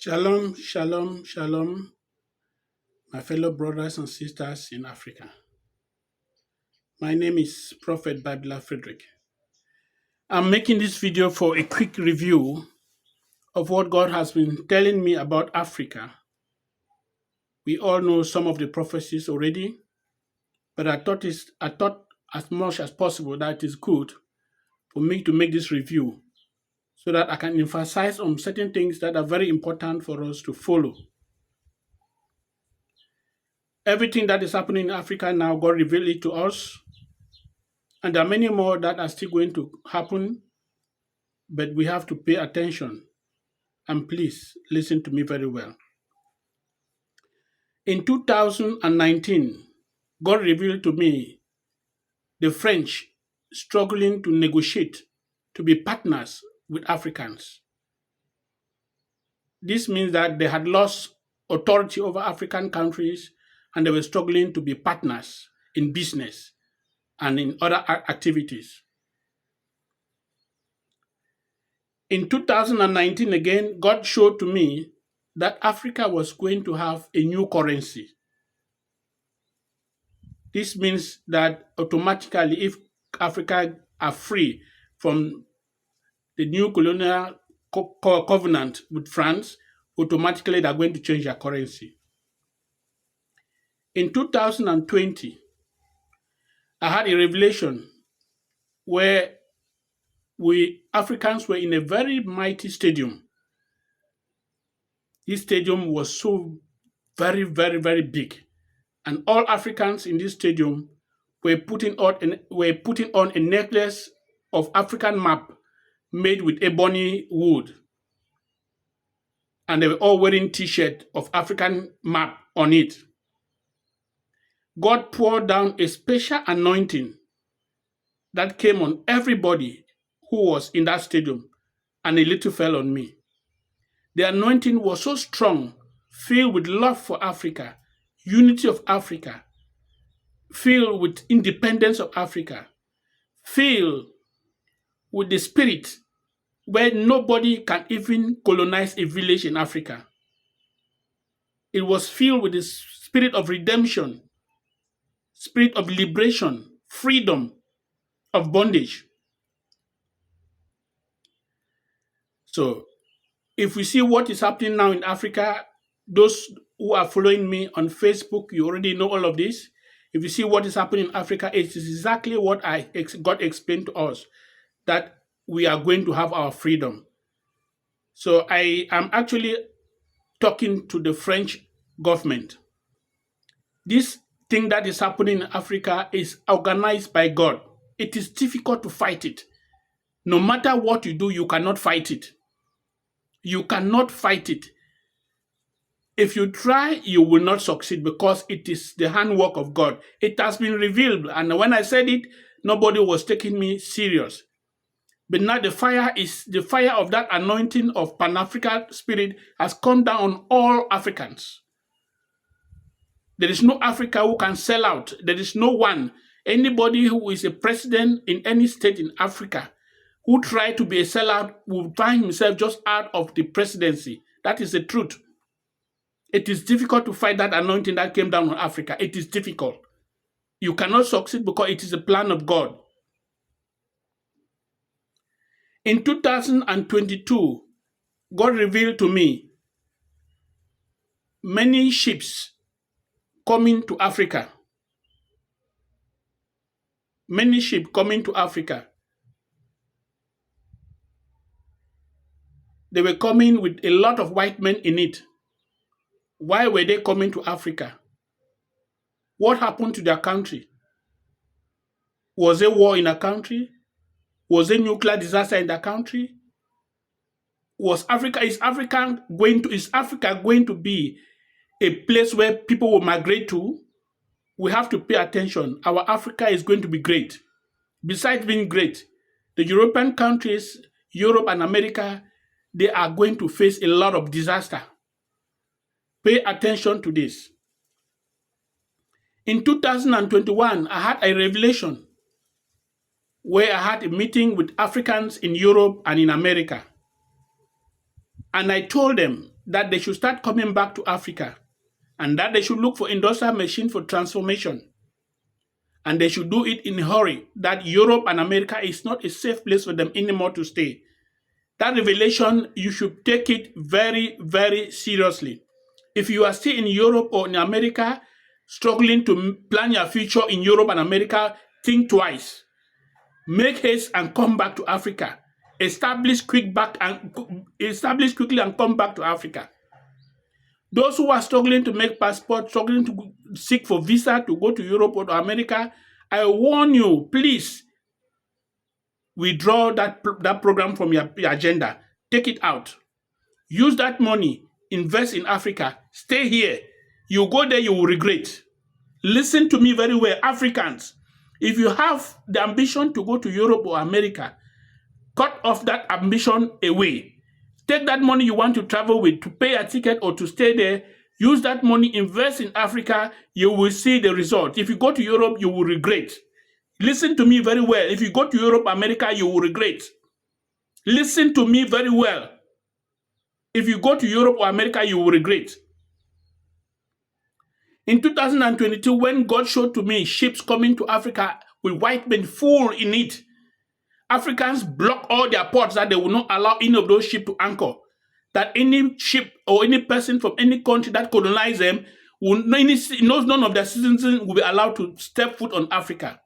Shalom, shalom, shalom, my fellow brothers and sisters in Africa. My name is Prophet Babila Frederick. I'm making this video for a quick review of what God has been telling me about Africa. We all know some of the prophecies already, but I thought as much as possible that it is good for me to make this review so that I can emphasize on certain things that are very important for us to follow. Everything that is happening in Africa now, God revealed it to us. And there are many more that are still going to happen, but we have to pay attention. And please listen to me very well. In 2019, God revealed to me the French struggling to negotiate to be partners with Africans. This means that they had lost authority over African countries and they were struggling to be partners in business and in other activities. In 2019 again, God showed to me that Africa was going to have a new currency. This means that automatically, if Africa are free from the new colonial covenant with France, automatically they're going to change their currency. In 2020, I had a revelation where we Africans were in a very mighty stadium. This stadium was so very, very, very big. And all Africans in this stadium were putting on a necklace of African map made with ebony wood. And they were all wearing t-shirt of African map on it. God poured down a special anointing that came on everybody who was in that stadium, and a little fell on me. The anointing was so strong, filled with love for Africa, unity of Africa, filled with independence of Africa, filled with the spirit where nobody can even colonize a village in Africa. It was filled with the spirit of redemption, spirit of liberation, freedom of bondage. So, if we see what is happening now in Africa, those who are following me on Facebook, you already know all of this. If you see what is happening in Africa, it is exactly what God explained to us, that we are going to have our freedom. So I am actually talking to the French government. This thing that is happening in Africa is organized by God. It is difficult to fight it. No matter what you do, you cannot fight it. You cannot fight it. If you try, you will not succeed because it is the handwork of God. It has been revealed. And when I said it, nobody was taking me serious. But now the fire of that anointing of Pan-African spirit has come down on all Africans. There is no Africa who can sell out. There is no one. Anybody who is a president in any state in Africa who try to be a sellout will find himself just out of the presidency. That is the truth. It is difficult to fight that anointing that came down on Africa. It is difficult. You cannot succeed because it is a plan of God. In 2022, God revealed to me many ships coming to Africa. Many ships coming to Africa. They were coming with a lot of white men in it. Why were they coming to Africa? What happened to their country? Was there war in a country? Was there nuclear disaster in the country? Is Africa going to be a place where people will migrate to? We have to pay attention. Our Africa is going to be great. Besides being great, the European countries, Europe and America, they are going to face a lot of disaster. Pay attention to this. In 2021, I had a revelation where I had a meeting with Africans in Europe and in America. And I told them that they should start coming back to Africa and that they should look for industrial machine for transformation. And they should do it in a hurry, that Europe and America is not a safe place for them anymore to stay. That revelation, you should take it very, very seriously. If you are still in Europe or in America, struggling to plan your future in Europe and America, think twice. Make haste and come back to Africa. Establish quickly and come back to Africa. Those who are struggling to make passport, struggling to seek for visa to go to Europe or to America, I warn you, please withdraw that program from your agenda. Take it out. Use that money. Invest in Africa. Stay here. You go there, you will regret. Listen to me very well, Africans. If you have the ambition to go to Europe or America, cut off that ambition away. Take that money you want to travel with to pay a ticket or to stay there. Use that money, invest in Africa. You will see the result. If you go to Europe, you will regret. Listen to me very well. If you go to Europe, America, you will regret. Listen to me very well. If you go to Europe or America, you will regret. In 2022, when God showed to me ships coming to Africa with white men full in it, Africans blocked all their ports that they will not allow any of those ships to anchor. That any ship or any person from any country that colonized them, none of their citizens will be allowed to step foot on Africa.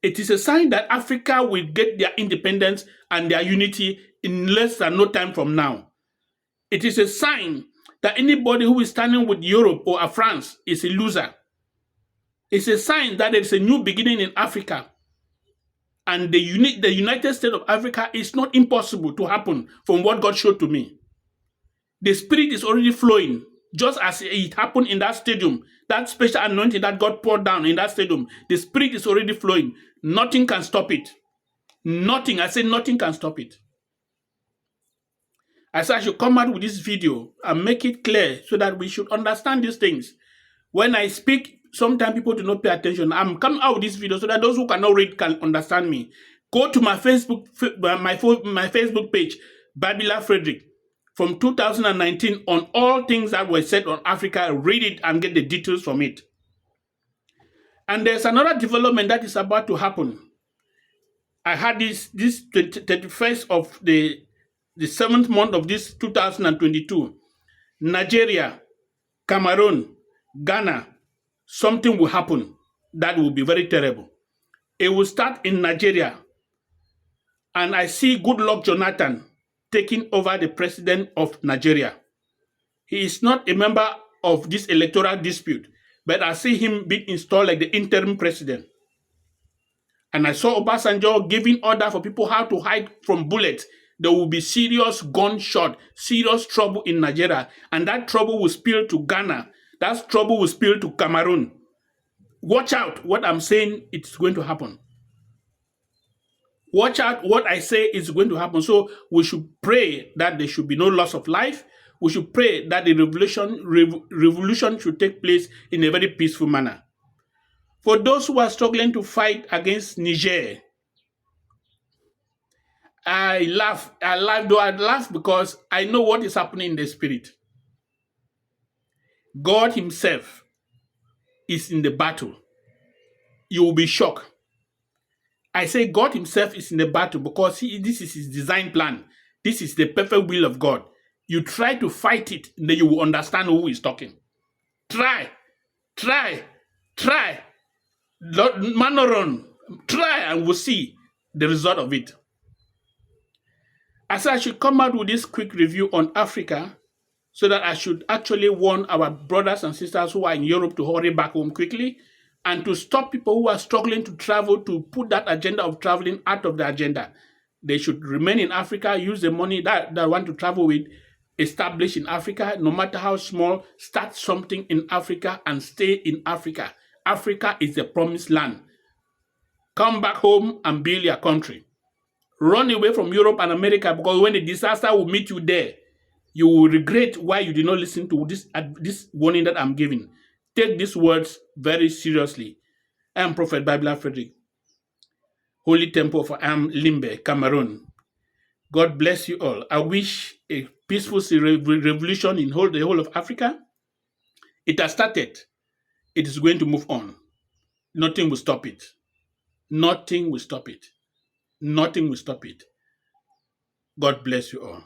It is a sign that Africa will get their independence and their unity in less than no time from now. It is a sign that anybody who is standing with Europe or France is a loser. It's a sign that there is a new beginning in Africa. And the United States of Africa is not impossible to happen from what God showed to me. The Spirit is already flowing, just as it happened in that stadium, that special anointing that God poured down in that stadium. The Spirit is already flowing. Nothing can stop it. Nothing, I say nothing can stop it. I said I should come out with this video and make it clear so that we should understand these things. When I speak, sometimes people do not pay attention. I'm coming out with this video so that those who cannot read can understand me. Go to my Facebook, my Facebook page, Babila Frederick, from 2019 on all things that were said on Africa. Read it and get the details from it. And there's another development that is about to happen. I had this 31st of the 7th month of this 2022. Nigeria, Cameroon, Ghana, something will happen that will be very terrible. It will start in Nigeria. And I see Goodluck Jonathan taking over the president of Nigeria. He is not a member of this electoral dispute, but I see him being installed like the interim president. And I saw Obasanjo giving order for people how to hide from bullets. There will be serious gunshot, serious trouble in Nigeria. And that trouble will spill to Ghana. That trouble will spill to Cameroon. Watch out what I'm saying, it's going to happen. Watch out what I say is going to happen. So we should pray that there should be no loss of life. We should pray that the revolution should take place in a very peaceful manner. For those who are struggling to fight against Niger, I laugh because I know what is happening in the spirit. God himself is in the battle. You will be shocked. I say God himself is in the battle because this is his design plan. This is the perfect will of God. You try to fight it, and then you will understand who is talking. Try. Lord Manoron, try and we'll see the result of it. I said I should come out with this quick review on Africa so that I should actually warn our brothers and sisters who are in Europe to hurry back home quickly and to stop people who are struggling to travel, to put that agenda of traveling out of the agenda. They should remain in Africa, use the money that they want to travel with, establish in Africa, no matter how small, start something in Africa and stay in Africa. Africa is the promised land. Come back home and build your country. Run away from Europe and America because when the disaster will meet you there, you will regret why you did not listen to this warning that I'm giving. Take these words very seriously. I am Prophet Babila Frederick, Holy Temple for Am Limbe, Cameroon. God bless you all. I wish a peaceful revolution in the whole of Africa. It has started. It is going to move on. Nothing will stop it. Nothing will stop it. Nothing will stop it. God bless you all.